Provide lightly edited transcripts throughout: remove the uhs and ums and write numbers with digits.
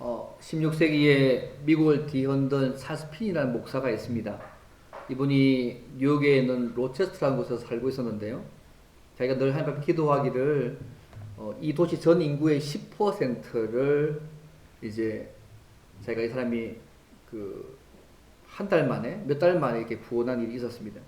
16세기에 미국을 뒤흔든 찰스핀이라는 목사가 있습니다. 이분이 뉴욕에 있는 로체스터라는 곳에서 살고 있었는데요. 자기가 늘 하나님 앞에 기도하기를 이 도시 전 인구의 10%를 이제 자기가 이 사람이 한 달 만에, 몇 달 만에 이렇게 구원한 일이 있었습니다.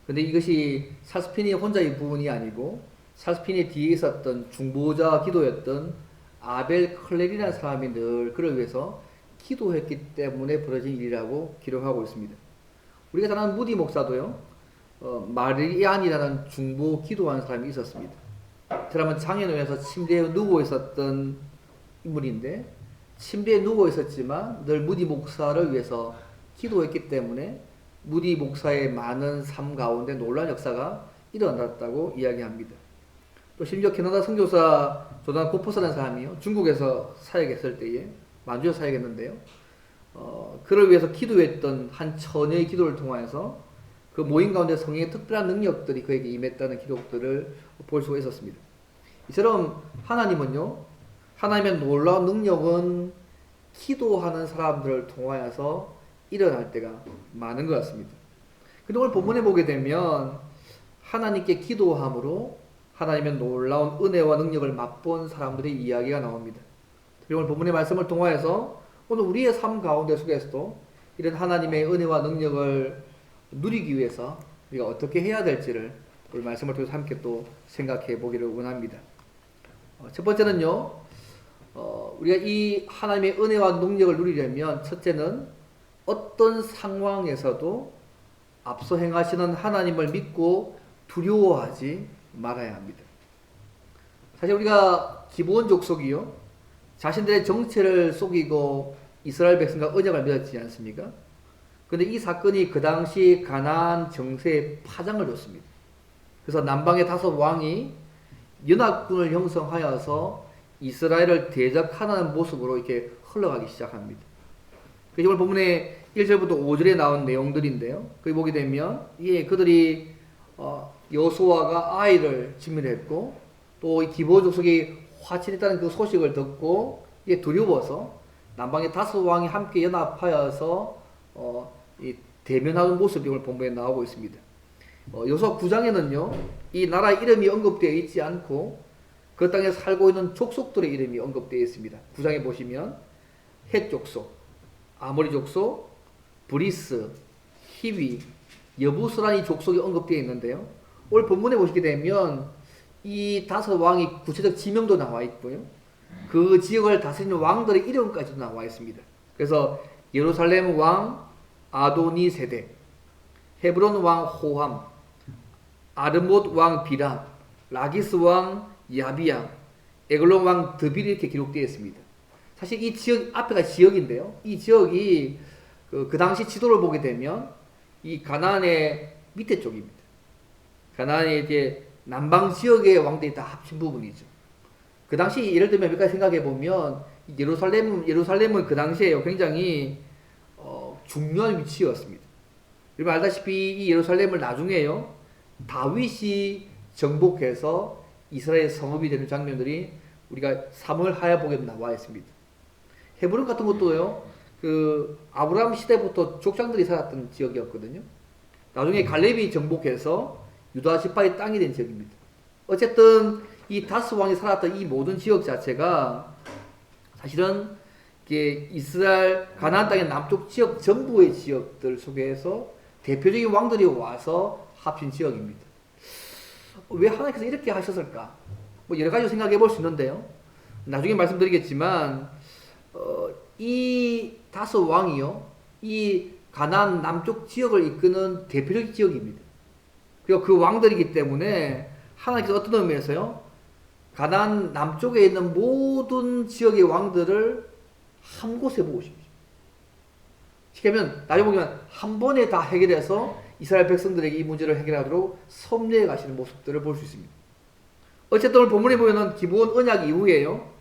근데 이것이 찰스핀이 혼자의 부분이 아니고 찰스핀이 뒤에 있었던 중보자 기도였던 아벨 클레리라는 사람이 늘 그를 위해서 기도했기 때문에 벌어진 일이라고 기록하고 있습니다. 우리가 잘 아는 무디 목사도요, 마리안이라는 중보 기도하는 사람이 있었습니다. 그 사람은 장애노에서 침대에 누워 있었던 인물인데, 침대에 누워 있었지만 늘 무디 목사를 위해서 기도했기 때문에 무디 목사의 많은 삶 가운데 놀라운 역사가 일어났다고 이야기합니다. 또 심지어 캐나다 선교사 조단 코퍼스라는 사람이요, 중국에서 사역했을 때에 만주에서 사역했는데요, 그를 위해서 기도했던 한 처녀의 기도를 통해서 그 모임 가운데 성령의 특별한 능력들이 그에게 임했다는 기록들을 볼 수가 있었습니다. 이처럼 하나님은요, 하나님의 놀라운 능력은 기도하는 사람들을 통하여서 일어날 때가 많은 것 같습니다. 근데 오늘 본문에 보게 되면 하나님께 기도함으로 하나님의 놀라운 은혜와 능력을 맛본 사람들의 이야기가 나옵니다. 그리고 오늘 본문의 말씀을 통하여서 오늘 우리의 삶 가운데 속에서도 이런 하나님의 은혜와 능력을 누리기 위해서 우리가 어떻게 해야 될지를 오늘 말씀을 통해서 함께 또 생각해 보기를 원합니다. 첫 번째는요, 우리가 이 하나님의 은혜와 능력을 누리려면 첫째는 어떤 상황에서도 앞서 행하시는 하나님을 믿고 두려워하지 말아야 합니다. 사실 우리가 기본 족속이요, 자신들의 정체를 속이고 이스라엘 백성과 언약을 맺었지 않습니까? 그런데 이 사건이 그 당시 가나안 정세에 파장을 줬습니다. 그래서 남방의 다섯 왕이 연합군을 형성하여서 이스라엘을 대적하는 모습으로 이렇게 흘러가기 시작합니다. 오늘 본문에 1절부터 5절에 나온 내용들인데요, 거기 보게 되면 그들이 여호수아가 아이를 진멸했고 또 이 기브온 족속이 화친했다는 그 소식을 듣고 두려워서 남방의 다섯 왕이 함께 연합하여서 대면하는 모습이 오늘 본문에 나오고 있습니다. 여호수아 9장에는요, 이 나라 이름이 언급되어 있지 않고 그 땅에 살고 있는 족속들의 이름이 언급되어 있습니다. 9장에 보시면 헷 족속, 아모리 족속, 브리스, 히위, 여부스라는 족속이 언급되어 있는데요, 오늘 본문에 보시게 되면 이 다섯 왕이 구체적 지명도 나와 있고요, 그 지역을 다스리는 왕들의 이름까지도 나와 있습니다. 그래서 예루살렘 왕 아도니 세덱, 헤브론 왕 호함, 아르못 왕 비람, 라기스 왕 야비야, 에글론 왕 드빌이 이렇게 기록되어 있습니다. 사실 이 지역 앞에가 지역인데요, 이 지역이 그 당시 지도를 보게 되면 이 가나안의 밑에 쪽입니다. 가나안의 이제 남방 지역의 왕들이 다 합친 부분이죠. 그 당시 예를 들면 몇 가지 생각해 보면 예루살렘은 그 당시에 굉장히 중요한 위치였습니다. 여러분 알다시피 이 예루살렘을 나중에요, 다윗이 정복해서 이스라엘 성읍이 되는 장면들이 우리가 사무엘하야 보게 나와 있습니다. 헤브론 같은 것도요, 그 아브라함 시대부터 족장들이 살았던 지역이었거든요. 나중에 갈렙이 정복해서 유다 지파의 땅이 된 지역입니다. 어쨌든 이 다스 왕이 살았던 이 모든 지역 자체가 사실은 이스라엘 가나안 땅의 남쪽 지역 전부의 지역들 속에서 대표적인 왕들이 와서 합친 지역입니다. 왜 하나님께서 이렇게 하셨을까? 여러 가지 생각해 볼 수 있는데요, 나중에 말씀드리겠지만 이 다섯 왕이요, 이 가나안 남쪽 지역을 이끄는 대표적인 지역입니다. 그리고 그 왕들이기 때문에 하나님께서 어떤 의미에서요, 가나안 남쪽에 있는 모든 지역의 왕들을 한 곳에 모으십니다. 쉽게 하면 나중에 보면 한 번에 다 해결해서 이스라엘 백성들에게 이 문제를 해결하도록 섭리해 가시는 모습들을 볼 수 있습니다. 어쨌든 오늘 본문에 보면은 기브온 언약 이후에요,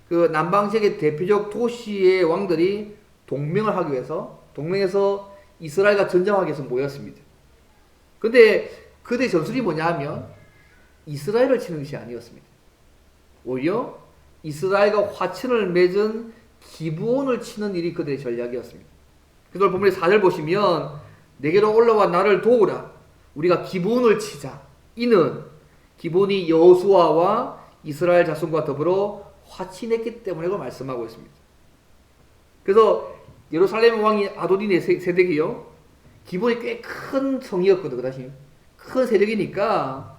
그 남방 지역의 대표적 도시의 왕들이 동맹을 하기 위해서, 동맹해서 이스라엘과 전쟁하기 위해서 모였습니다. 근데 그들의 전술이 뭐냐 하면 이스라엘을 치는 것이 아니었습니다. 오히려 이스라엘과 화친을 맺은 기브온을 치는 일이 그들의 전략이었습니다. 그래서 오늘 본문의 4절 보시면 내게로 올라와 나를 도우라. 우리가 기브온을 치자. 이는 기브온이 여호수아와 이스라엘 자손과 더불어 화친했기 때문에 그걸 말씀하고 있습니다. 그래서 예루살렘 왕이 아도니의 세력이요. 기브온이 꽤 큰 성이었거든. 그 당시 큰 세력이니까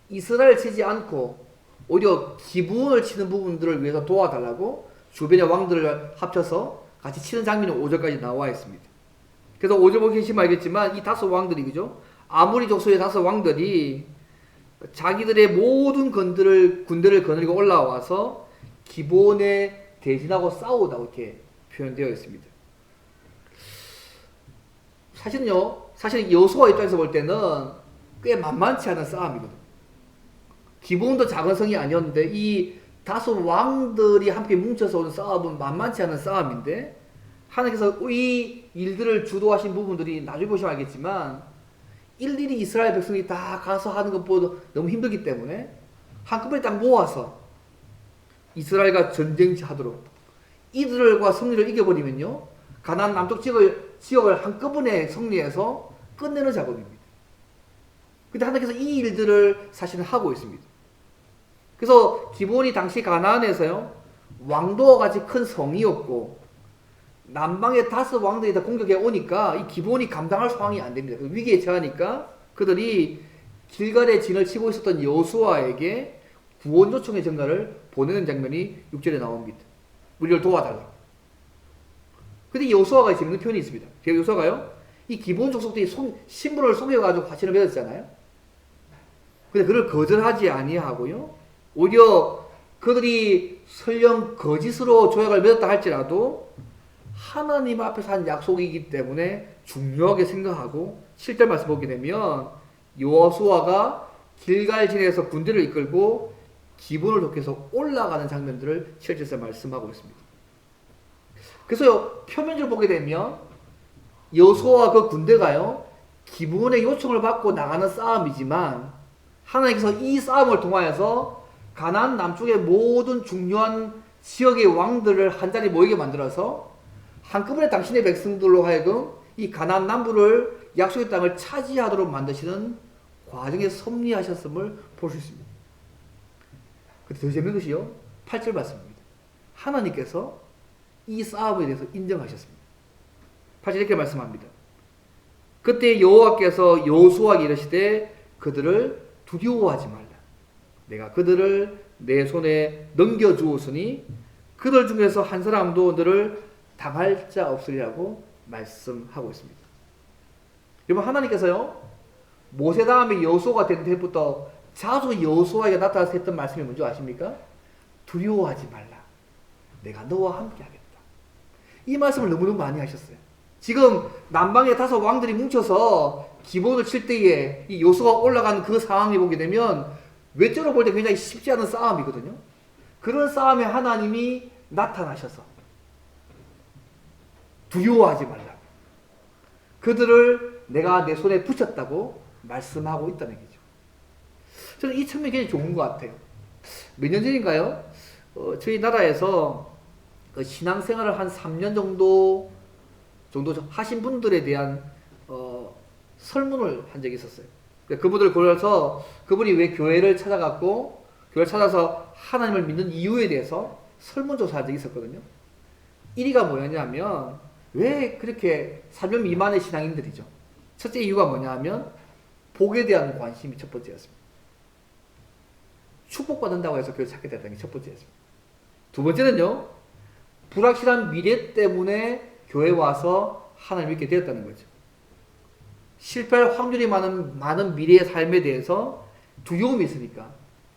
이스라엘 치지 않고 오히려 기브온을 치는 부분들을 위해서 도와달라고 주변의 왕들을 합쳐서 같이 치는 장면이 5절까지 나와 있습니다. 그래서 5절 보시면 알겠지만 이 다섯 왕들이 그죠? 아모리 족속의 다섯 왕들이 자기들의 모든 군대를 거느리고 올라와서 기브온에 대진하고 싸우다고 이렇게 표현되어 있습니다. 사실은 여호수아 입장에서 볼 때는 꽤 만만치 않은 싸움이거든요. 기브온도 작은 성이 아니었는데 이 다섯 왕들이 함께 뭉쳐서 오는 싸움은 만만치 않은 싸움인데 하나님께서 이 일들을 주도하신 부분들이 나중에 보시면 알겠지만 일일이 이스라엘 백성이 다 가서 하는 것보다 너무 힘들기 때문에 한꺼번에 딱 모아서 이스라엘과 전쟁하도록 이들과 승리를 이겨버리면요 가나안 남쪽 지역을 한꺼번에 승리해서 끝내는 작업입니다. 근데 하나님께서 이 일들을 사실은 하고 있습니다. 그래서 기브온이 당시 가나안에서요 왕도와 같이 큰 성이었고 남방의 다섯 왕들이 다 공격해 오니까 이 기브온이 감당할 상황이 안 됩니다. 위기에 처하니까 그들이 길갈에 진을 치고 있었던 여호수아에게 구원 요청의 전가를 보내는 장면이 6절에 나옵니다. 우리를 도와달라. 근데 여호수아가 재밌는 표현이 있습니다. 여호수아가요 이 기브온 족속들이 신분을 속여가지고 화친을 맺었잖아요. 근데 그를 거절하지 아니하고요 오히려 그들이 설령 거짓으로 조약을 맺었다 할지라도 하나님 앞에서 한 약속이기 때문에 중요하게 생각하고 7절 말씀 보게 되면 여호수아가 길갈진에서 군대를 이끌고 기브온을 돕게해서 올라가는 장면들을 7절에서 말씀하고 있습니다. 그래서 표면적으로 보게 되면 여호수아와 그 군대가요 기브온의 요청을 받고 나가는 싸움이지만 하나님께서 이 싸움을 통하여서 가나안 남쪽의 모든 중요한 지역의 왕들을 한자리 모이게 만들어서 한꺼번에 당신의 백성들로 하여금 이 가나안 남부를 약속의 땅을 차지하도록 만드시는 과정에 섭리하셨음을 볼 수 있습니다. 근데 더 재밌는 것이요 8절 말씀입니다. 하나님께서 이 싸움에 대해서 인정하셨습니다. 8절 이렇게 말씀합니다. 그때 여호와께서 여호수아에게 이르시되 그들을 두려워하지 말라. 내가 그들을 내 손에 넘겨주었으니 그들 중에서 한 사람도 너를 당할 자 없으리라고 말씀하고 있습니다. 여러분 하나님께서요 모세 다음에 여호수아가 된 때부터 자주 여호수아에게 나타나서 했던 말씀이 뭔지 아십니까? 두려워하지 말라. 내가 너와 함께 하겠다. 이 말씀을 너무너무 많이 하셨어요. 지금 남방의 다섯 왕들이 뭉쳐서 기브온을 칠 때에 이 여호수아가 올라간 그 상황을 보게 되면 외적으로 볼 때 굉장히 쉽지 않은 싸움이거든요. 그런 싸움에 하나님이 나타나셔서 두려워하지 말라. 그들을 내가 내 손에 붙였다고 말씀하고 있다는 얘기죠. 저는 이 측면이 굉장히 좋은 것 같아요. 몇 년 전인가요? 저희 나라에서 신앙생활을 한 3년 정도 하신 분들에 대한 설문을 한 적이 있었어요. 그분들을 골라서 그분이 왜 교회를 찾아갔고 교회를 찾아서 하나님을 믿는 이유에 대해서 설문조사한 적이 있었거든요. 1위가 뭐였냐면 왜 그렇게 3년 미만의 신앙인들이죠. 첫째 이유가 뭐냐면 복에 대한 관심이 첫 번째였습니다. 축복받는다고 해서 교회 찾게 됐다는 게 첫 번째였습니다. 두 번째는요. 불확실한 미래 때문에 교회 와서 하나님 믿게 되었다는 거죠. 실패할 확률이 많은 미래의 삶에 대해서 두려움이 있으니까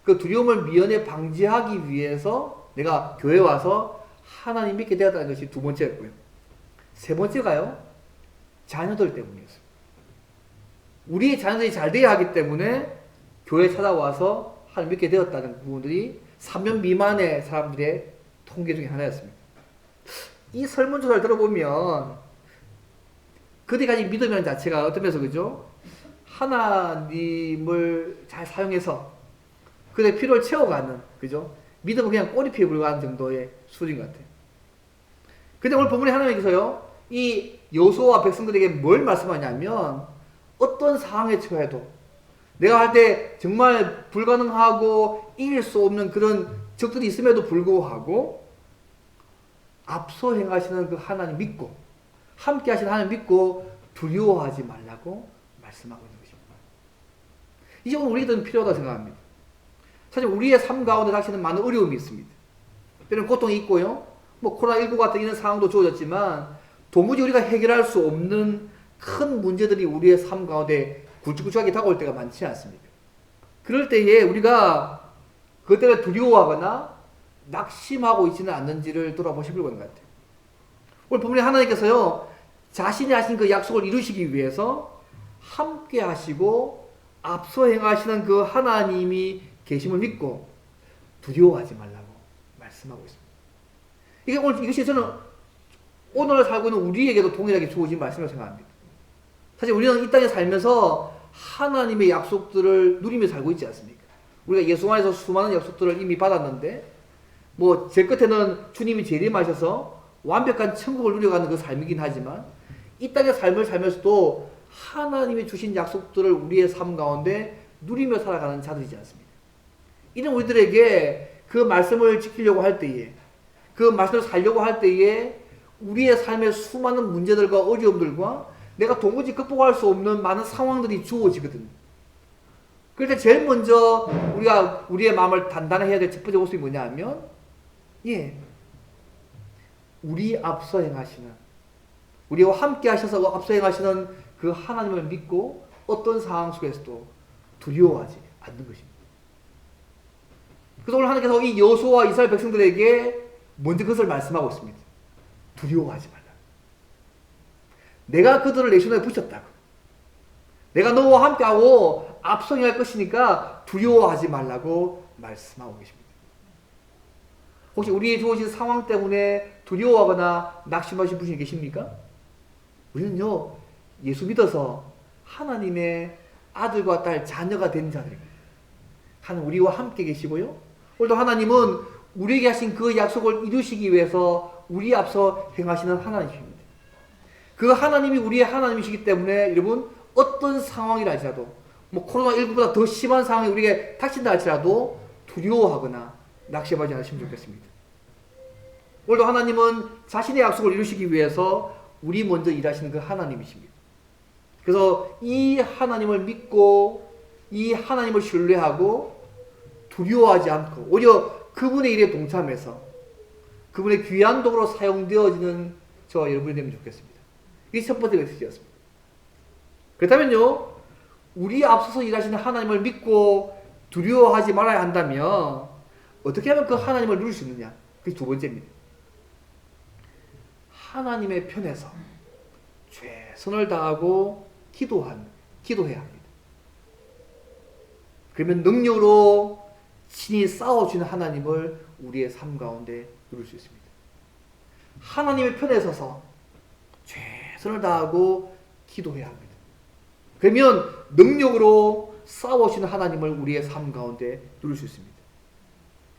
그 두려움을 미연에 방지하기 위해서 내가 교회 와서 하나님 믿게 되었다는 것이 두 번째였고요. 세 번째가요. 자녀들 때문이었어요. 우리의 자녀들이 잘 돼야 하기 때문에 교회 찾아와서 하나님 믿게 되었다는 부분들이 3년 미만의 사람들의 통계 중에 하나였습니다. 이 설문조사를 들어보면 그때까지 믿음이라는 자체가 어떤 면에서 그죠? 하나님을 잘 사용해서 그의 필요를 채워가는 그죠? 믿음은 그냥 꼬리표에 불과한 정도의 수준인 것 같아요. 근데 오늘 본문에 하나님께서요, 이 여호수아와 백성들에게 뭘 말씀하냐면, 어떤 상황에 처해도 내가 할 때 정말 불가능하고 이길 수 없는 그런 적들이 있음에도 불구하고 앞서 행하시는 그 하나님 믿고, 함께 하시는 하나님 믿고 두려워하지 말라고 말씀하고 있는 것입니다. 이 점은 우리들은 필요하다고 생각합니다. 사실 우리의 삶 가운데 닥치는 많은 어려움이 있습니다. 때로는 고통이 있고요, 뭐 코로나19 같은 이런 상황도 주어졌지만 도무지 우리가 해결할 수 없는 큰 문제들이 우리의 삶 가운데 굵직굵직하게 다가올 때가 많지 않습니까? 그럴 때에 우리가 그것 때문에 두려워하거나 낙심하고 있지는 않는지를 돌아보시 필요가 있는 것 같아요. 오늘 본문에 하나님께서요, 자신이 하신 그 약속을 이루시기 위해서 함께 하시고 앞서 행하시는 그 하나님이 계심을 믿고 두려워하지 말라고 말씀하고 있습니다. 이게 오늘, 이것이 저는 오늘 살고 있는 우리에게도 동일하게 주어진 말씀이라고 생각합니다. 사실 우리는 이 땅에 살면서 하나님의 약속들을 누리며 살고 있지 않습니까? 우리가 예수 안에서 수많은 약속들을 이미 받았는데, 뭐 제 끝에는 주님이 재림하셔서 완벽한 천국을 누려가는 그 삶이긴 하지만, 이 땅의 삶을 살면서도 하나님이 주신 약속들을 우리의 삶 가운데 누리며 살아가는 자들이지 않습니까? 이는 우리들에게 그 말씀을 지키려고 할 때에, 그 말씀을 살려고 할 때에 우리의 삶의 수많은 문제들과 어려움들과 내가 도무지 극복할 수 없는 많은 상황들이 주어지거든요. 그럴 때 제일 먼저 우리가 우리의 마음을 단단히 해야 될 첫 번째 모습이 뭐냐 하면, 우리 앞서 행하시는, 우리와 함께 하셔서 앞서 행하시는 그 하나님을 믿고 어떤 상황 속에서도 두려워하지 않는 것입니다. 그래서 오늘 하나님께서 이 여호수아와 이스라엘 백성들에게 먼저 그것을 말씀하고 있습니다. 두려워하지 말라. 내가 그들을 내 손에 붙였다고. 내가 너와 함께하고 앞서 행할 것이니까 두려워하지 말라고 말씀하고 계십니다. 혹시 우리의 주어진 상황 때문에 두려워하거나 낙심하신 분이 계십니까? 우리는요, 예수 믿어서 하나님의 아들과 딸, 자녀가 된 자들입니다. 하나님 우리와 함께 계시고요, 오늘도 하나님은 우리에게 하신 그 약속을 이루시기 위해서 우리 앞서 행하시는 하나님입니다. 그 하나님이 우리의 하나님이시기 때문에 여러분, 어떤 상황이라 할지라도, 뭐 코로나19보다 더 심한 상황이 우리에게 닥친다 할지라도 두려워하거나 낙심하지 않으시면 좋겠습니다. 오늘도 하나님은 자신의 약속을 이루시기 위해서 우리 먼저 일하시는 그 하나님이십니다. 그래서 이 하나님을 믿고 이 하나님을 신뢰하고 두려워하지 않고 오히려 그분의 일에 동참해서 그분의 귀한 도구로 사용되어지는 저와 여러분이 되면 좋겠습니다. 이게 첫 번째 메시지였습니다. 그렇다면요, 우리 앞서서 일하시는 하나님을 믿고 두려워하지 말아야 한다면 어떻게 하면 그 하나님을 누릴 수 있느냐? 그게 두 번째입니다. 하나님의 편에서 최선을 다하고 기도해야 합니다. 그러면 능력으로 친히 싸워주는 하나님을 우리의 삶 가운데 누릴 수 있습니다. 하나님의 편에 서서 최선을 다하고 기도해야 합니다. 그러면 능력으로 싸워주시는 하나님을 우리의 삶 가운데 누릴 수 있습니다.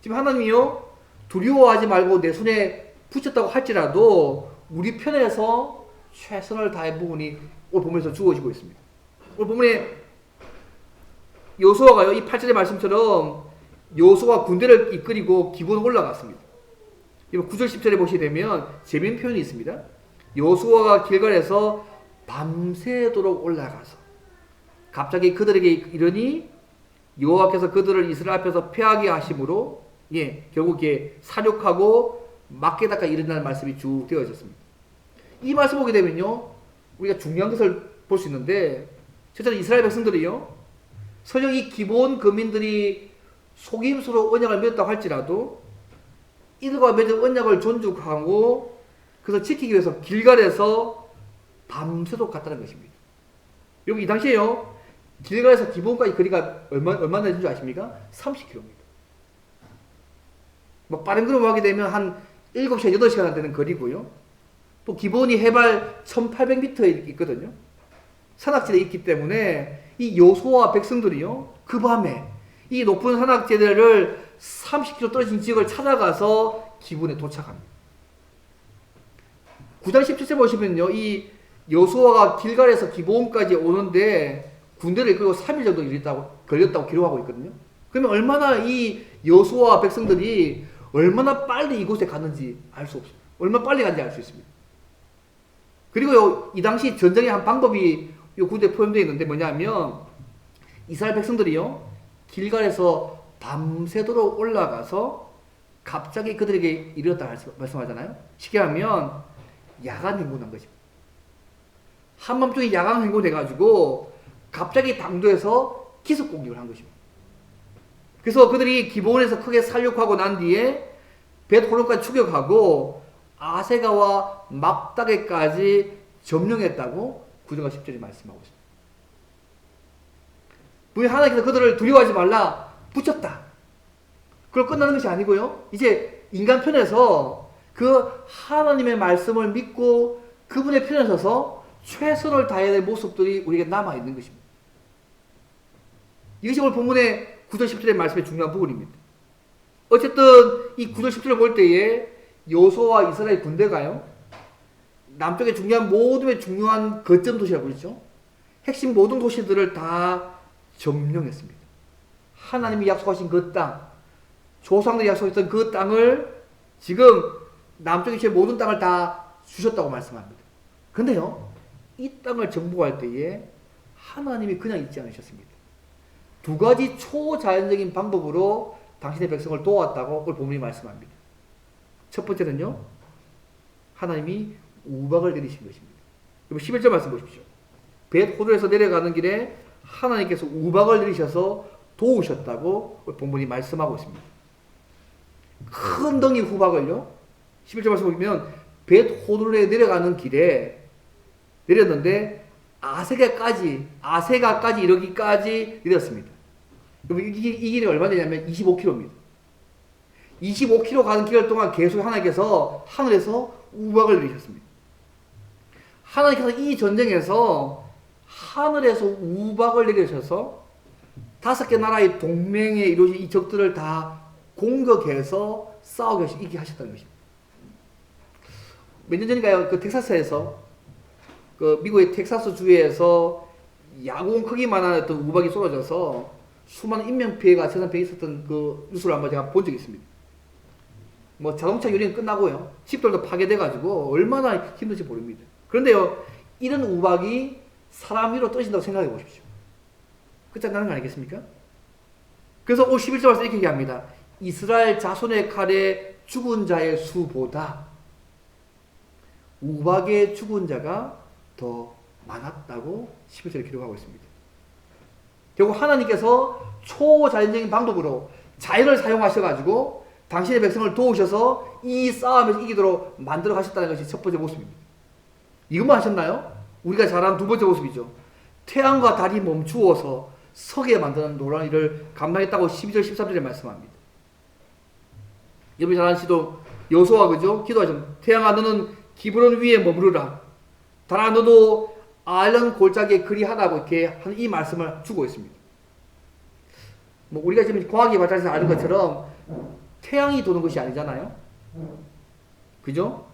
지금 하나님이요, 두려워하지 말고 내 손에 붙였다고 할지라도 우리 편에서 최선을 다해 부분이 오늘 본문에서 주어지고 있습니다. 오늘 본문에 여호수아가요, 이 8절의 말씀처럼 여호수아가 군대를 이끌고 기브온에 올라갔습니다. 9절 10절에 보시게 되면 재미있는 표현이 있습니다. 여호수아가 길갈에서 밤새도록 올라가서 갑자기 그들에게 이르니 여호와께서 그들을 이스라엘 앞에서 패하게 하심으로 결국 사륙하고 막게다가 일어나는 말씀이 쭉 되어졌습니다. 이 말씀 보게 되면요, 우리가 중요한 것을 볼 수 있는데, 첫째는 이스라엘 백성들이요, 설령 이 기브온 거민들이 속임수로 언약을 맺었다고 할지라도 이들과 맺은 언약을 존중하고 그래서 지키기 위해서 길갈에서 밤새도록 갔다는 것입니다. 여러분, 이 당시에요, 길갈에서 기브온까지 거리가 얼마나 되는 줄 아십니까? 30km. 뭐 빠른 걸음으로 하게 되면 한 7시간, 8시간 되는 거리고요. 또 기브온이 해발 1800m에 있거든요. 산악지대에 있기 때문에 이 여호수아와 백성들이요, 그 밤에 이 높은 산악지대를 30km 떨어진 지역을 찾아가서 기브온에 도착합니다. 9장 17절 보시면요. 이 여호수아가 길갈에서 기브온까지 오는데 군대를 이끌고 3일 정도 걸렸다고 기록하고 있거든요. 그러면 얼마나 이 여호수아 백성들이 얼마나 빨리 이곳에 갔는지 알 수 없습니다. 얼마나 빨리 갔는지 알 수 있습니다. 그리고 이 당시 전쟁의 한 방법이 이 구절에 포함되어 있는데 뭐냐면 이스라엘 백성들이요. 길갈에서 밤새도록 올라가서 갑자기 그들에게 이르렀다 말씀하잖아요. 쉽게 하면 야간 행군한 것입니다. 한밤중에 야간 행군해가지고 갑자기 당도에서 기습 공격을 한 것입니다. 그래서 그들이 기브온에서 크게 살육하고 난 뒤에 벳호론까지 추격하고 아세가와 막다게까지 점령했다고 9절과 10절이 말씀하고 있습니다. 분명히 하나님께서 그들을 두려워하지 말라 붙였다. 그걸 끝나는 것이 아니고요. 이제 인간 편에서 그 하나님의 말씀을 믿고 그분의 편에 서서 최선을 다해야 될 모습들이 우리에게 남아있는 것입니다. 이것이 오늘 본문의 9절 10절의 말씀의 중요한 부분입니다. 어쨌든 이 9절 10절을 볼 때에 여호수아와 이스라엘 군대가요. 남쪽의 중요한 거점 도시라고 그러죠. 핵심 모든 도시들을 다 점령했습니다. 하나님이 약속하신 그 땅, 조상들이 약속했던 그 땅을 지금 남쪽의 제 모든 땅을 다 주셨다고 말씀합니다. 근데요, 이 땅을 정복할 때에 하나님이 그냥 있지 않으셨습니다. 두 가지 초자연적인 방법으로 당신의 백성을 도왔다고 오늘 본문이 말씀합니다. 첫 번째는요, 하나님이 우박을 내리신 것입니다. 11절 말씀 보십시오. 벳호들에서 내려가는 길에 하나님께서 우박을 내리셔서 도우셨다고 본문이 말씀하고 있습니다. 큰 덩이 후박을요, 11절 말씀 보면 벳호들에 내려가는 길에 내렸는데 아세가까지 이르기까지 내렸습니다. 이 길이 얼마 되냐면 25km입니다. 25km 가는 기간 동안 계속 하나님께서 하늘에서 우박을 내리셨습니다. 하나님께서 이 전쟁에서 하늘에서 우박을 내리셔서 5개 나라의 동맹에 이루어진 이 적들을 다 공격해서 이기게 하셨다는 것입니다. 몇 년 전인가요? 그 텍사스에서 그 미국의 텍사스 주에서 야구공 크기만한 어떤 우박이 쏟아져서 수많은 인명피해가 재산피해 있었던 그 뉴스를 한번 제가 본 적이 있습니다. 뭐 자동차 유리는 끝나고요. 집들도 파괴돼가지고 얼마나 힘든지 모릅니다. 그런데요, 이런 우박이 사람 위로 떨어진다고 생각해 보십시오. 끝장나는 거 아니겠습니까? 그래서 51절 말씀 이렇게 얘기합니다. 이스라엘 자손의 칼에 죽은 자의 수보다 우박의 죽은 자가 더 많았다고 11절에 기록하고 있습니다. 결국 하나님께서 초자연적인 방법으로 자연을 사용하셔가지고 당신의 백성을 도우셔서 이 싸움에서 이기도록 만들어 가셨다는 것이 첫 번째 모습입니다. 이것만 하셨나요? 우리가 잘 아는 두 번째 모습이죠. 태양과 달이 멈추어서 서게 만드는 노란 일을 감당했다고 12절 13절에 말씀합니다. 여러분이 잘 아는 시도 여호수아 그죠? 기도하죠. 태양아 너는 기브론 위에 머무르라. 달아 너도 아일런 골짜기에 그리하라고 이렇게 하는 이 말씀을 주고 있습니다. 뭐 우리가 지금 과학이 발달해서 아는 것처럼 태양이 도는 것이 아니잖아요. 그죠?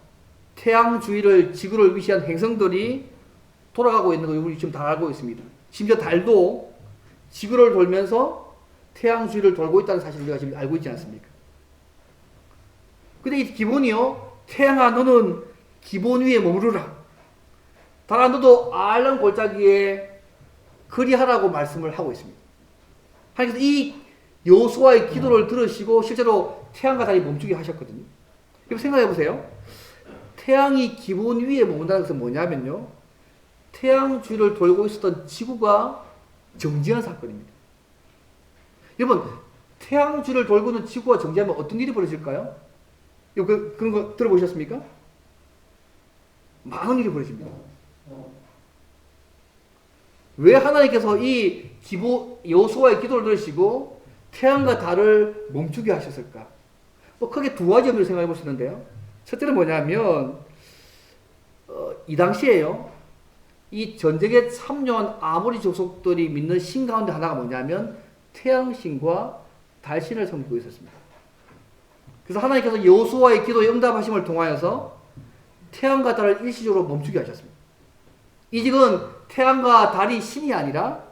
태양 주위를 지구를 위시한 행성들이 돌아가고 있는 거 우리 지금 다 알고 있습니다. 심지어 달도 지구를 돌면서 태양 주위를 돌고 있다는 사실을 우리가 지금 알고 있지 않습니까? 근데 이 기본이요. 태양아 너는 기본 위에 머무르라. 달아 너도 아일런 골짜기에 그리하라고 말씀을 하고 있습니다. 하나님께서 이 여호수아의 기도를 들으시고 실제로 태양과 달이 멈추게 하셨거든요. 여러분 생각해 보세요. 태양이 기본 위에 머문다는 것은 뭐냐면요. 태양 주위를 돌고 있었던 지구가 정지한 사건입니다. 여러분 태양 주위를 돌고 있는 지구가 정지하면 어떤 일이 벌어질까요? 그런 거 들어보셨습니까? 많은 일이 벌어집니다. 왜 하나님께서 이 여호수아의 기도를 들으시고 태양과 달을 멈추게 하셨을까? 뭐 크게 두 가지 의미를 생각해 볼 수 있는데요. 첫째는 뭐냐면 이 당시에요. 이 전쟁에 참여한 아모리 족속들이 믿는 신 가운데 하나가 뭐냐면 태양신과 달신을 섬기고 있었습니다. 그래서 하나님께서 여호수아의 기도에 응답하심을 통하여서 태양과 달을 일시적으로 멈추게 하셨습니다. 이 지금 태양과 달이 신이 아니라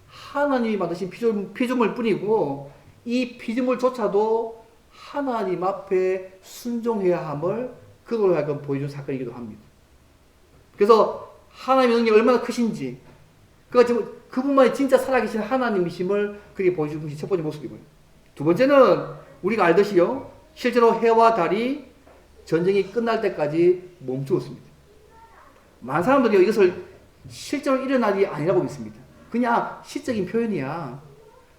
하나님이 만드신 피조물 뿐이고 이 피조물조차도 하나님 앞에 순종해야 함을 그걸로 하여금 보여준 사건이기도 합니다. 그래서 하나님의 능력이 얼마나 크신지 그분만이 진짜 살아계신 하나님이심을 그게 보여준 것이 첫 번째 모습이고요. 두 번째는 우리가 알듯이요, 실제로 해와 달이 전쟁이 끝날 때까지 멈추었습니다. 많은 사람들이 이것을 실제로 일어날 일이 아니라고 믿습니다. 그냥 시적인 표현이야.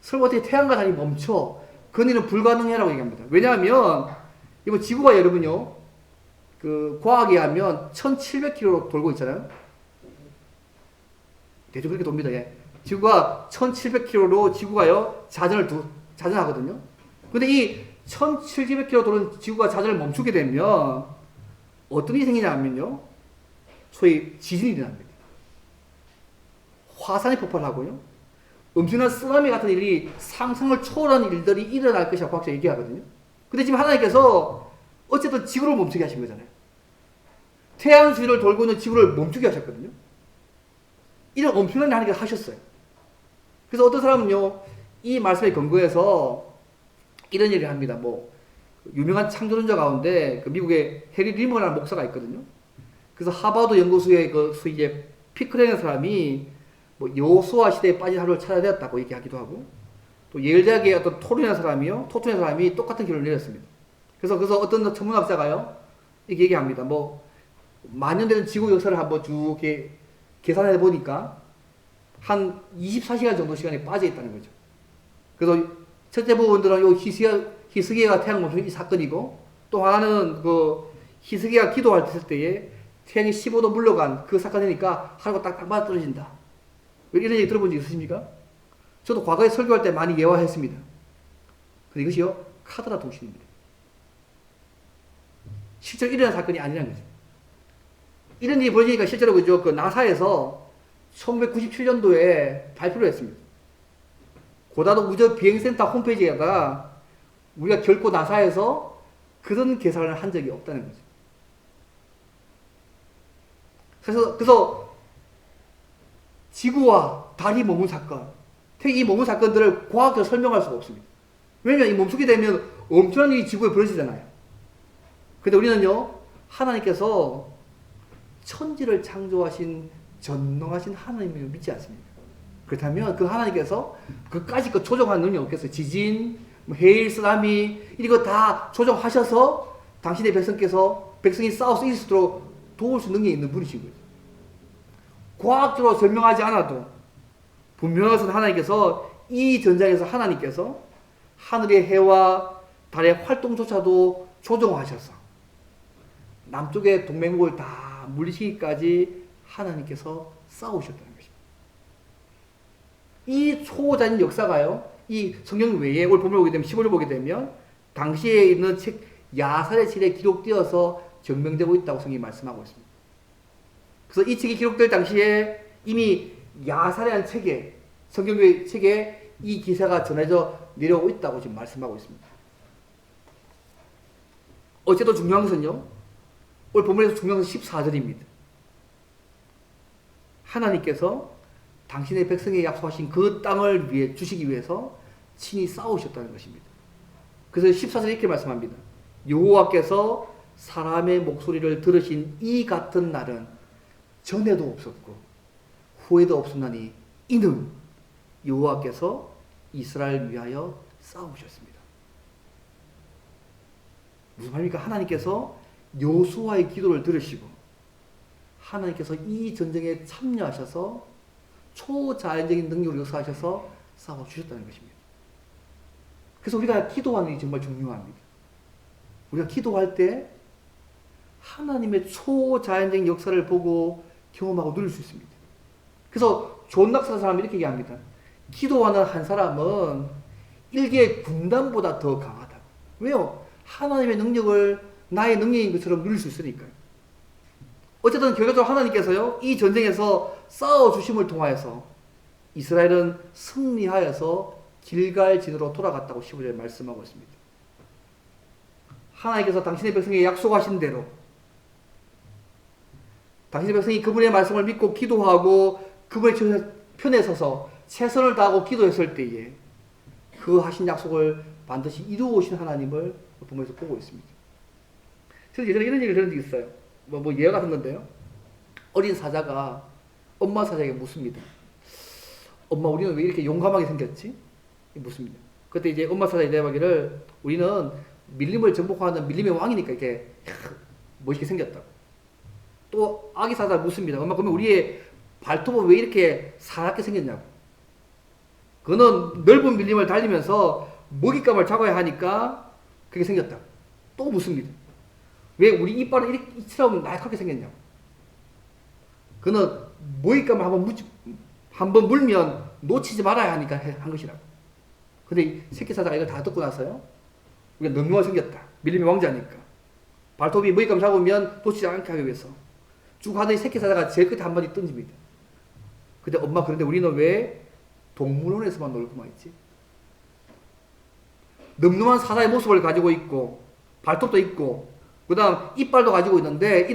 설마 어떻게 태양과 달이 멈춰? 그건 일은 불가능해라고 얘기합니다. 왜냐하면 이번 지구가 여러분요, 그 과학에 하면 1700km로 돌고 있잖아요. 대충 그렇게 돕니다. 예. 지구가 1700km로 지구가요 자전하거든요. 근데 이 1700km 도는 지구가 자전을 멈추게 되면 어떤 일이 생기냐면요, 소위 지진이 일어납니다. 화산이 폭발하고요, 엄청난 쓰나미 같은 일이 상상을 초월한 일들이 일어날 것이라고 과학자 얘기하거든요. 근데 지금 하나님께서 어쨌든 지구를 멈추게 하신 거잖아요. 태양 주위를 돌고 있는 지구를 멈추게 하셨거든요. 이런 엄청난 일 하나님께서 하셨어요. 그래서 어떤 사람은요, 이 말씀에 근거해서 이런 얘기를 합니다. 뭐 유명한 창조론자 가운데 그 미국의 해리 리먼이라는 목사가 있거든요. 그래서 하버드 연구소의 그 이제 피크라는 사람이 뭐 여호수아 시대에 빠진 하루를 찾아야 되었다고 얘기하기도 하고, 또 예일 대학의 어떤 토론이라는 사람이 똑같은 결론을 내렸습니다. 그래서 어떤 천문학자가요, 이렇게 얘기합니다. 뭐 만년 되는 지구 역사를 한번 쭉 이렇게 계산해 보니까 한 24시간 정도 시간이 빠져 있다는 거죠. 그래서 첫째 부분들은 요 히스기야가 태양 멈춘 이 사건이고, 또 하나는 그 히스기야가 기도할 때에 태양이 15도 물러간 그 사건이니까 하루가 딱 맞아 떨어진다. 이런 얘기 들어본 적 있으십니까? 저도 과거에 설교할 때 많이 예화했습니다. 근데 이것이요, 카더라 통신입니다. 실제로 일어난 사건이 아니라는 거죠. 이런 일이 벌어지니까 실제로 그죠, 그 나사에서 1997년도에 발표를 했습니다. 고다도 우주 비행센터 홈페이지에다가 우리가 결코 나사에서 그런 계산을 한 적이 없다는 거죠. 그래서 지구와 달이 머문 사건, 특히 이 머문 사건들을 과학적으로 설명할 수가 없습니다. 왜냐하면 이 멈추게 되면 엄청난 일이 지구에 벌어지잖아요. 근데 우리는요, 하나님께서 천지를 창조하신 전능하신 하나님을 믿지 않습니까? 그렇다면 그 하나님께서 그까지 그 조정하는 능력이 없겠어요? 지진, 해일, 쓰나미 이거 다 조정하셔서 당신의 백성이 싸울 수 있도록 도울 수 있는 능력이 있는 분이신 거죠. 과학적으로 설명하지 않아도 분명한 것은 하나님께서 이 전장에서 하나님께서 하늘의 해와 달의 활동조차도 조정하셔서 남쪽의 동맹국을 다 물리치기까지 하나님께서 싸우셨다는 것입니다. 이 초자연 역사가요, 이 성경 외에 오늘 본문을 보게 되면 15절 보게 되면 당시에 있는 책 야살의 책에 기록되어서 증명되고 있다고 성경이 말씀하고 있습니다. 그래서 이 책이 기록될 당시에 이미 야살이라는 책에, 성경의 책에 이 기사가 전해져 내려오고 있다고 지금 말씀하고 있습니다. 어째도 중요한 것은요, 오늘 본문에서 중요한 것은 14절입니다. 하나님께서 당신의 백성에게 약속하신 그 땅을 위해 주시기 위해서 친히 싸우셨다는 것입니다. 그래서 14절에 이렇게 말씀합니다. 여호와께서 사람의 목소리를 들으신 이 같은 날은 전에도 없었고 후에도 없었나니 이는 여호와께서 이스라엘을 위하여 싸우셨습니다. 무슨 말입니까? 하나님께서 여호수아의 기도를 들으시고 하나님께서 이 전쟁에 참여하셔서 초자연적인 능력을 역사하셔서 싸워주셨다는 것입니다. 그래서 우리가 기도하는 게 정말 중요합니다. 우리가 기도할 때 하나님의 초자연적인 역사를 보고 경험하고 누릴 수 있습니다. 그래서 존 낙사 사람이 이렇게 얘기합니다. 기도하는 한 사람은 일개의 군단보다 더 강하다고. 왜요? 하나님의 능력을 나의 능력인 것처럼 누릴 수 있으니까요. 어쨌든 결과적으로 하나님께서요, 이 전쟁에서 싸워주심을 통하여서 이스라엘은 승리하여서 길갈진으로 돌아갔다고 15절에 말씀하고 있습니다. 하나님께서 당신의 백성에게 약속하신 대로 당신의 백성이 그분의 말씀을 믿고 기도하고 그분의 편에 서서 최선을 다하고 기도했을 때에 그 하신 약속을 반드시 이루어 오신 하나님을 보면서 보고 있습니다. 저는 예전에 이런 얘기를 들은 적이 있어요. 뭐 예화 같은 건데요. 어린 사자가 엄마 사자에게 묻습니다. 엄마, 우리는 왜 이렇게 용감하게 생겼지? 묻습니다. 그때 이제 엄마 사자가 대답하기를, 우리는 밀림을 정복하는 밀림의 왕이니까 이렇게 멋있게 생겼다고. 또 아기 사자가 묻습니다. 엄마, 그러면 우리의 발톱은 왜 이렇게 사납게 생겼냐고. 그는 넓은 밀림을 달리면서 먹잇감을 잡아야 하니까 그렇게 생겼다. 또 묻습니다. 왜 우리 이빨은 이렇게 이처럼 나약하게 생겼냐고. 그는 먹잇감을 한번 물면 놓치지 말아야 하니까 한 것이라고. 근데 새끼 사자가 이걸 다 듣고 나서요, 우리가 넉넉하게 생겼다. 밀림의 왕자니까. 발톱이 먹잇감 잡으면 놓치지 않게 하기 위해서 쭉 하더니 새끼 사자가 제일 끝에 한마디 던집니다. 근데 엄마, 그런데 우리는 왜 동물원에서만 놀고만 있지? 늠름한 사자의 모습을 가지고 있고 발톱도 있고 그 다음 이빨도 가지고 있는데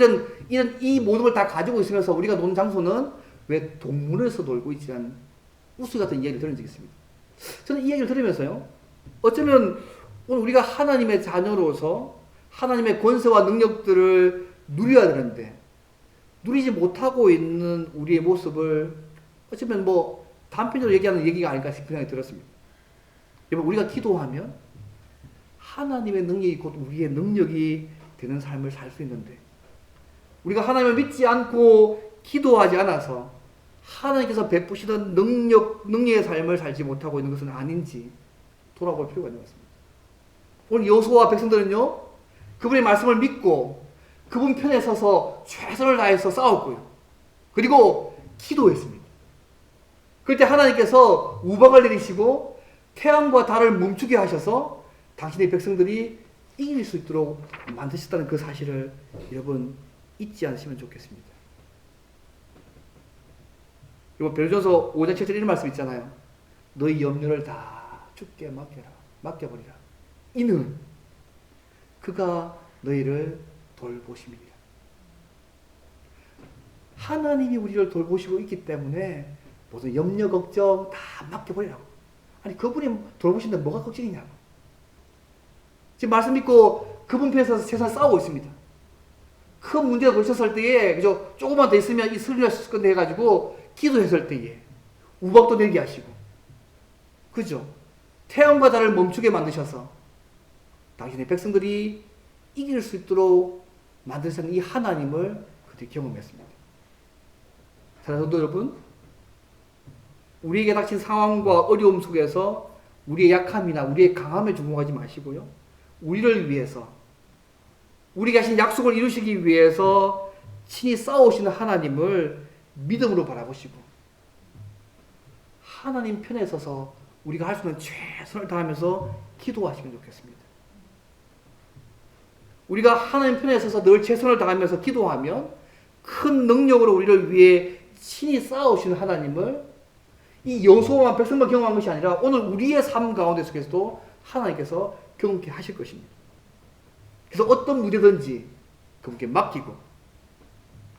이 모든 걸 다 가지고 있으면서 우리가 노는 장소는 왜 동물원에서 놀고 있지 않은 우스 같은 이야기를 들은 적이 있습니다. 저는 이 이야기를 들으면서요, 어쩌면 오늘 우리가 하나님의 자녀로서 하나님의 권세와 능력들을 누려야 되는데 누리지 못하고 있는 우리의 모습을 어쩌면 뭐 단편적으로 얘기하는 얘기가 아닐까 싶은 생각이 들었습니다. 여러분, 우리가 기도하면 하나님의 능력이 곧 우리의 능력이 되는 삶을 살 수 있는데 우리가 하나님을 믿지 않고 기도하지 않아서 하나님께서 베푸시던 능력의 삶을 살지 못하고 있는 것은 아닌지 돌아볼 필요가 있는 것 같습니다. 오늘 여호수아와 백성들은요, 그분의 말씀을 믿고 그분 편에 서서 최선을 다해서 싸웠고요. 그리고 기도했습니다. 그럴 때 하나님께서 우박을 내리시고 태양과 달을 멈추게 하셔서 당신의 백성들이 이길 수 있도록 만드셨다는 그 사실을 여러분 잊지 않으시면 좋겠습니다. 그리고 베드로전서 5장 7절 이런 말씀 있잖아요. 너희 염려를 다 주께 맡겨버리라. 이는 그가 너희를 돌보심이니라. 하나님이 우리를 돌보시고 있기 때문에 모든 염려 걱정 다 맡겨버리라고. 아니, 그분이 돌보신다면 뭐가 걱정이냐고. 지금 말씀 믿고 그분 편에서 세상 싸우고 있습니다. 큰 문제가 걸쳤을 때에, 그죠? 조금만 더 있으면 이 설리할 수 있을 건데 해가지고 기도했을 때에 우박도 내게 하시고, 그죠? 태양과 달을 멈추게 만드셔서 당신의 백성들이 이길 수 있도록 만드신 이 하나님을 그때 경험했습니다. 사랑하는 성도 여러분, 우리에게 닥친 상황과 어려움 속에서 우리의 약함이나 우리의 강함에 주목하지 마시고요, 우리를 위해서 우리가 하신 약속을 이루시기 위해서 친히 싸우시는 하나님을 믿음으로 바라보시고 하나님 편에 서서 우리가 할 수 있는 최선을 다하면서 기도하시면 좋겠습니다. 우리가 하나님 편에 서서 늘 최선을 다하면서 기도하면 큰 능력으로 우리를 위해 친히 싸우시는 하나님을 이 여호수아와 백성만 경험한 것이 아니라 오늘 우리의 삶 가운데 속에서도 하나님께서 경험케 하실 것입니다. 그래서 어떤 문제든지 그분께 맡기고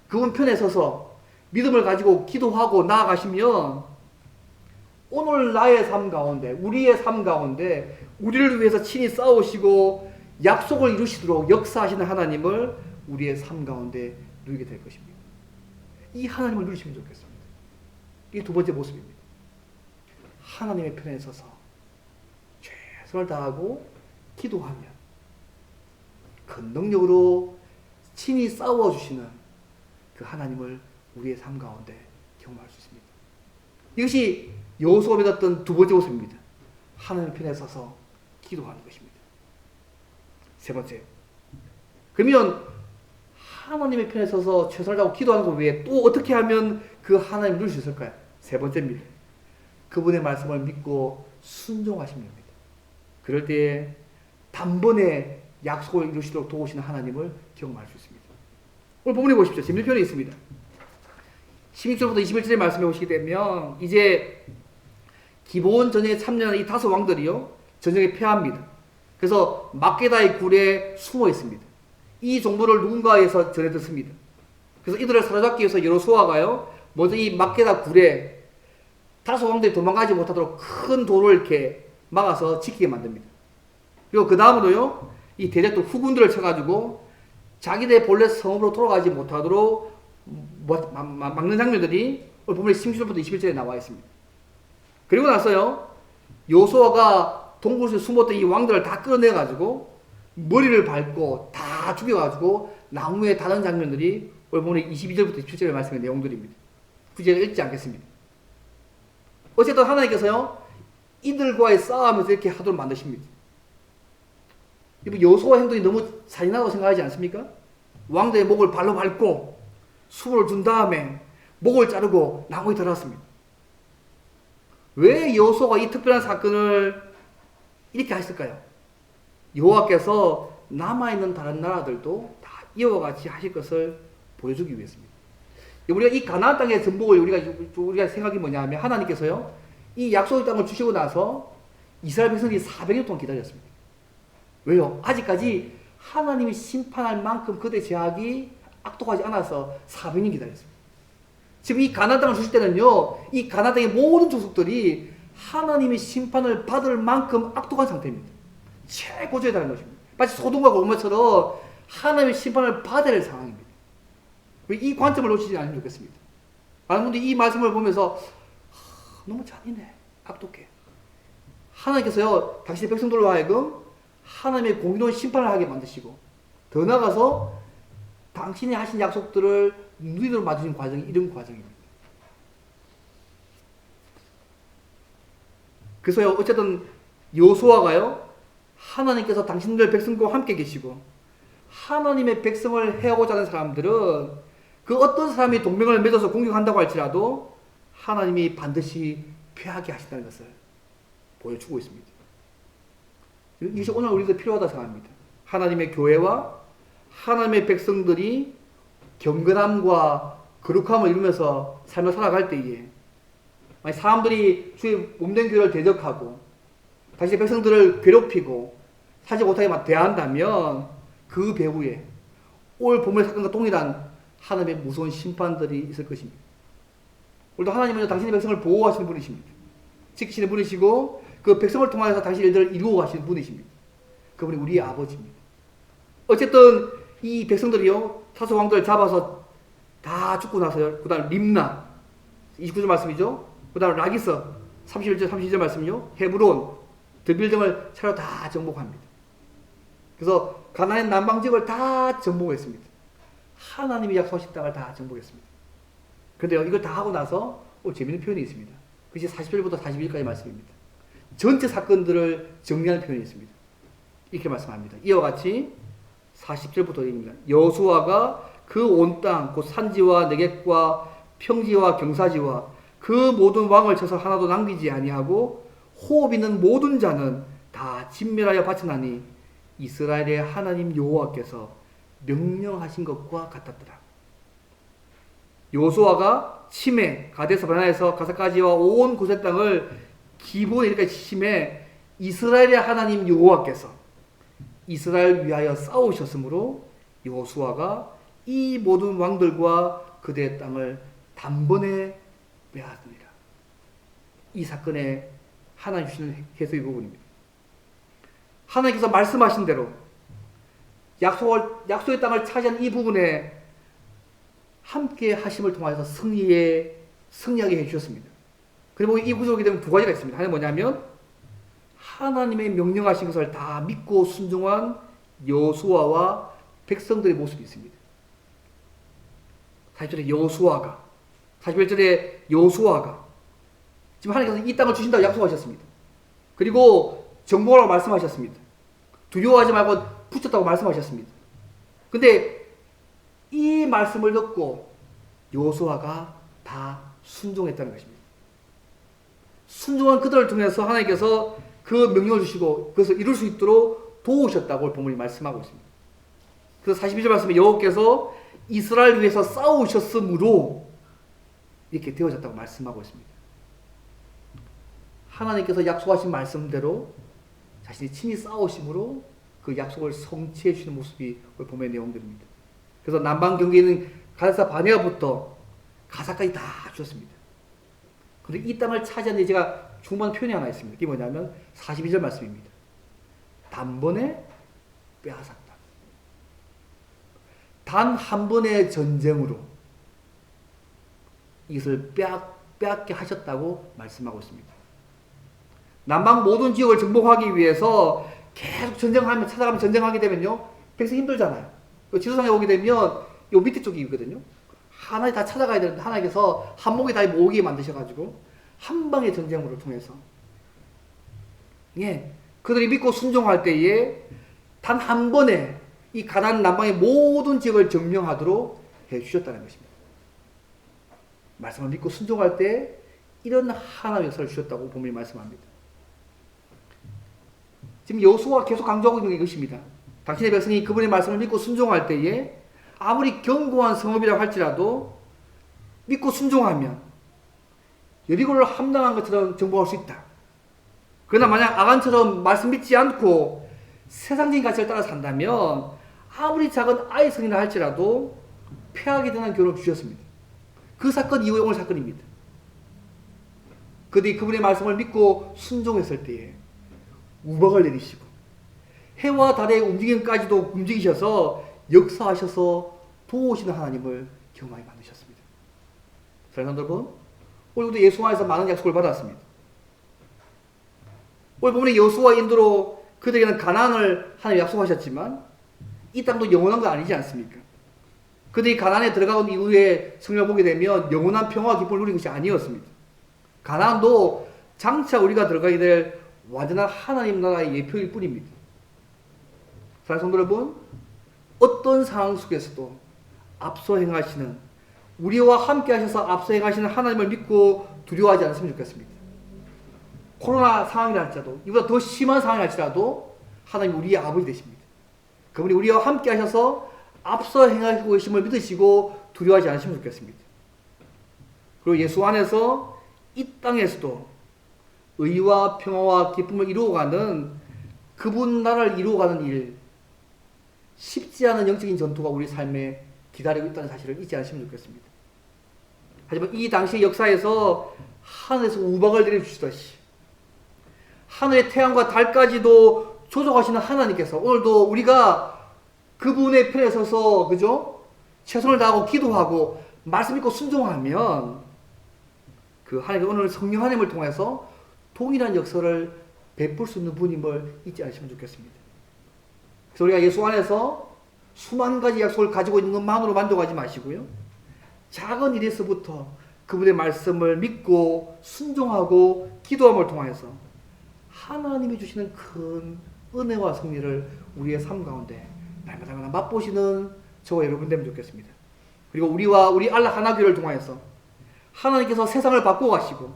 그분 편에 서서 믿음을 가지고 기도하고 나아가시면 오늘 나의 삶 가운데, 우리의 삶 가운데 우리를 위해서 친히 싸우시고 약속을 이루시도록 역사하시는 하나님을 우리의 삶 가운데 누리게 될 것입니다. 이 하나님을 누리시면 좋겠습니다. 이게 두 번째 모습입니다. 하나님의 편에 서서 최선을 다하고 기도하면 큰 능력으로 친히 싸워주시는 그 하나님을 우리의 삶 가운데 경험할 수 있습니다. 이것이 여호수아가 믿었던 두 번째 모습입니다. 하나님 편에 서서 기도하는 것입니다. 세 번째, 그러면 하나님의 편에 서서 최선을 다하고 기도하는 것 외에 또 어떻게 하면 그 하나님을 누릴 수 있을까요? 세 번째입니다. 그분의 말씀을 믿고 순종하시면 됩니다. 그럴 때에 단번에 약속을 이루시도록 도우시는 하나님을 경험할 수 있습니다. 오늘 본문에 보십시오. 재미편에 있습니다. 16절부터 21절의 말씀에 보시게 되면 이제 기브온 전쟁에 참여하는 이 다섯 왕들이요, 전쟁에 패합니다. 그래서 막게다의 굴에 숨어 있습니다. 이 정보를 누군가에서 전해 듣습니다. 그래서 이들을 사로잡기 위해서 여호수아가요, 먼저 이 막게다 굴에 다섯 왕들이 도망가지 못하도록 큰 돌을 이렇게 막아서 지키게 만듭니다. 그리고 그 다음으로요, 이 대적도 후군들을 쳐가지고 자기네 본래 성읍으로 돌아가지 못하도록 막는 장면들이 오늘 보면 16절부터 21절에 나와 있습니다. 그리고 나서요, 여호수아가 동굴 속에 숨었던 이 왕들을 다 끌어내가지고 머리를 밟고 다 죽여가지고 나무에 다는 장면들이 오늘 보면 22절부터 27절의 말씀의 내용들입니다. 굳이 제가 읽지 않겠습니다. 어쨌든 하나님께서요, 이들과의 싸움에서 이렇게 하도록 만드십니다. 여호수아 행동이 너무 잔인하다고 생각하지 않습니까? 왕들의 목을 발로 밟고 수모를 준 다음에 목을 자르고 나무에 들어갔습니다. 왜 여호수아가 이 특별한 사건을 이렇게 하셨을까요? 여호와께서 남아있는 다른 나라들도 다 이와 같이 하실 것을 보여주기 위해서입니다. 우리가 이 가나안 땅의 전복을 우리가 생각이 뭐냐면, 하나님께서요, 이 약속의 땅을 주시고 나서 이스라엘 백성들이 400년 동안 기다렸습니다. 왜요? 아직까지 하나님이 심판할 만큼 그들의 제약이 악독하지 않아서 400년 기다렸습니다. 지금 이 가나안 땅을 주실 때는요, 이 가나안 땅의 모든 족속들이 하나님의 심판을 받을 만큼 악독한 상태입니다. 최고조에 달하는 것입니다. 마치 소돔과 고모라처럼 하나님의 심판을 받아야 할 상황입니다. 이 관점을 놓치지 않으면 좋겠습니다. 많은 분들이 이 말씀을 보면서 너무 잔인해, 악독해. 하나님께서요, 당신의 백성들로 하여금 하나님의 공의로운 심판을 하게 만드시고, 더 나아가서 당신이 하신 약속들을 누리도록 만드신 과정이 이런 과정입니다. 그래서요, 어쨌든 여호수아가요, 하나님께서 당신들 백성과 함께 계시고 하나님의 백성을 해하고자 하는 사람들은 그 어떤 사람이 동맹을 맺어서 공격한다고 할지라도 하나님이 반드시 패하게 하신다는 것을 보여주고 있습니다. 이것이 오늘 우리도 필요하다고 생각합니다. 하나님의 교회와 하나님의 백성들이 경건함과 거룩함을 이루면서 삶을 살아갈 때에, 만약 사람들이 주의 몸된 교회를 대적하고 당신의 백성들을 괴롭히고 사지 못하게 대한다면 그 배후에 올 봄의 사건과 동일한 하나님의 무서운 심판들이 있을 것입니다. 오늘도 하나님은 당신의 백성을 보호하시는 분이십니다. 지키시는 분이시고 그 백성을 통해서 당신의 일들을 이루어 가시는 분이십니다. 그분이 우리의 아버지입니다. 어쨌든 이 백성들이요, 타소 왕들을 잡아서 다 죽고 나서요, 그 다음 림나 29절 말씀이죠. 그 다음 라기스 31절 32절 말씀이요, 헤브론, 드빌 등을 차로 다 정복합니다. 그래서 가나안 남방지역을 다 정복했습니다. 하나님이 약속하신 땅을 다 정복했습니다. 그런데요, 이걸 다 하고 나서 재미있는 표현이 있습니다. 그것이 40절부터 41절까지 말씀입니다. 전체 사건들을 정리하는 표현이 있습니다. 이렇게 말씀합니다. 이와 같이 40절부터입니다. 여호수아가 그 온 땅, 곧 산지와 내겝과 평지와 경사지와 그 모든 왕을 쳐서 하나도 남기지 아니하고 호흡 있는 모든 자는 다 진멸하여 바치나니 이스라엘의 하나님 여호와께서 명령하신 것과 같았더라. 여호수아가 침에 가데스 바네아에서 가사까지와 온 고센 땅을 기브온에 이르기까지 침에 이스라엘의 하나님 여호와께서 이스라엘 위하여 싸우셨으므로 여호수아가 이 모든 왕들과 그들의 땅을 단번에 빼앗으니라. 이 사건의 하나님 주시는 해석의 부분입니다. 하나님께서 말씀하신 대로 약속의 땅을 차지한 이 부분에 함께 하심을 통하여서 승리하게 해주셨습니다. 그리고 이 구조를 보게 되면 두 가지가 있습니다. 하나는 뭐냐면 하나님의 명령하신 것을 다 믿고 순종한 여호수아와 백성들의 모습이 있습니다. 40절에 여호수아가, 41절에 여호수아가 지금 하나님께서 이 땅을 주신다고 약속하셨습니다. 그리고 정복하라고 말씀하셨습니다. 두려워하지 말고 붙였다고 말씀하셨습니다. 근데 이 말씀을 듣고 여호수아가 다 순종했다는 것입니다. 순종한 그들을 통해서 하나님께서 그 명령을 주시고 그것을 이룰 수 있도록 도우셨다고 본문이 말씀하고 있습니다. 그래서 42절 말씀에 여호와께서 이스라엘 위해서 싸우셨으므로 이렇게 되어졌다고 말씀하고 있습니다. 하나님께서 약속하신 말씀대로 자신이 친히 싸우심으로 그 약속을 성취해 주시는 모습이 본문의 내용들입니다. 그래서 남방 경계에 있는 가나사 바네아부터 가사까지 다 주셨습니다. 그런데 이 땅을 차지하는 제가 중요한 표현이 하나 있습니다. 이게 뭐냐면 42절 말씀입니다. 단번에 빼앗았다. 단 한 번의 전쟁으로 이것을 빼앗게 하셨다고 말씀하고 있습니다. 남방 모든 지역을 정복하기 위해서 계속 전쟁하면 찾아가면 전쟁하게 되면요, 백성 힘들잖아요. 지도상에 오게 되면 요 밑에 쪽이 있거든요. 하나에 다 찾아가야 되는데 하나님께서 한 목에 다 모으게 만드셔가지고 한 방의 전쟁으로 통해서 그들이 믿고 순종할 때에 단 한 번에 이 가나안 남방의 모든 지역을 점령하도록 해주셨다는 것입니다. 말씀을 믿고 순종할 때 이런 하나님의 역사를 주셨다고 본문이 말씀합니다. 지금 여호수아가 계속 강조하고 있는 게 이것입니다. 당신의 백성이 그분의 말씀을 믿고 순종할 때에 아무리 견고한 성읍이라고 할지라도 믿고 순종하면 여리고를 함당한 것처럼 정복할 수 있다. 그러나 만약 아간처럼 말씀 믿지 않고 세상적인 가치를 따라 산다면 아무리 작은 아이 성이라 할지라도 패하게 되는 교훈을 주셨습니다. 그 사건 이후에 오늘 사건입니다. 그들이 그분의 말씀을 믿고 순종했을 때에 우박을 내리시고 해와 달의 움직임까지도 움직이셔서 역사하셔서 도우시는 하나님을 경험하게 만드셨습니다. 사랑하는 여러분, 오늘도 예수 안에서 많은 약속을 받았습니다. 오늘 보면 여호수아 인도로 그들에게는 가나안을 하나님 약속하셨지만 이 땅도 영원한 거 아니지 않습니까? 그들이 가나안에 들어간 이후에 성경을 보게 되면 영원한 평화와 기쁨을 누리는 것이 아니었습니다. 가나안도 장차 우리가 들어가게 될 완전한 하나님 나라의 예표일 뿐입니다. 사랑하는 성도 여러분, 어떤 상황 속에서도 앞서 행하시는, 우리와 함께 하셔서 앞서 행하시는 하나님을 믿고 두려워하지 않았으면 좋겠습니다. 코로나 상황이라 할지라도, 이보다 더 심한 상황이 할지라도 하나님 우리의 아버지 되십니다. 그분이 우리와 함께 하셔서 앞서 행하시고 계심을 믿으시고 두려워하지 않으시면 좋겠습니다. 그리고 예수 안에서 이 땅에서도 의와 평화와 기쁨을 이루어가는 그분 나라를 이루어가는 일, 쉽지 않은 영적인 전투가 우리 삶에 기다리고 있다는 사실을 잊지 않으시면 좋겠습니다. 하지만 이 당시의 역사에서 하늘에서 우박을 내려주시듯이 하늘의 태양과 달까지도 조종하시는 하나님께서 오늘도 우리가 그분의 편에 서서, 그죠? 최선을 다하고 기도하고 말씀 믿고 순종하면 그 하나님, 오늘 성령 하나님을 통해서 동일한 역사를 베풀 수 있는 분임을 잊지 않으시면 좋겠습니다. 그래서 우리가 예수 안에서 수만 가지 약속을 가지고 있는 것만으로 만족하지 마시고요. 작은 일에서부터 그분의 말씀을 믿고 순종하고 기도함을 통해서 하나님이 주시는 큰 은혜와 승리를 우리의 삶 가운데 날마다 맛보시는 저와 여러분 되면 좋겠습니다. 그리고 우리와 우리 알라 하나교회를 통해서 하나님께서 세상을 바꾸어 가시고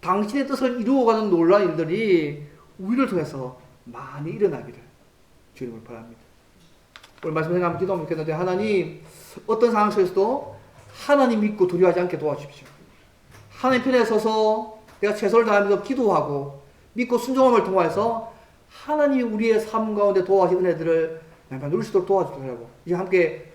당신의 뜻을 이루어가는 놀라운 일들이 우리를 통해서 많이 일어나기를 주님을 바랍니다. 오늘 말씀 생각하면 기도하면 좋겠는데, 하나님 어떤 상황 속에서도 하나님 믿고 두려워하지 않게 도와주십시오. 하나님 편에 서서 내가 최선을 다하면서 기도하고 믿고 순종함을 통해서 하나님이 우리의 삶 가운데 도와주신 은혜들을 누릴 수 있도록 도와주시라고 이제 함께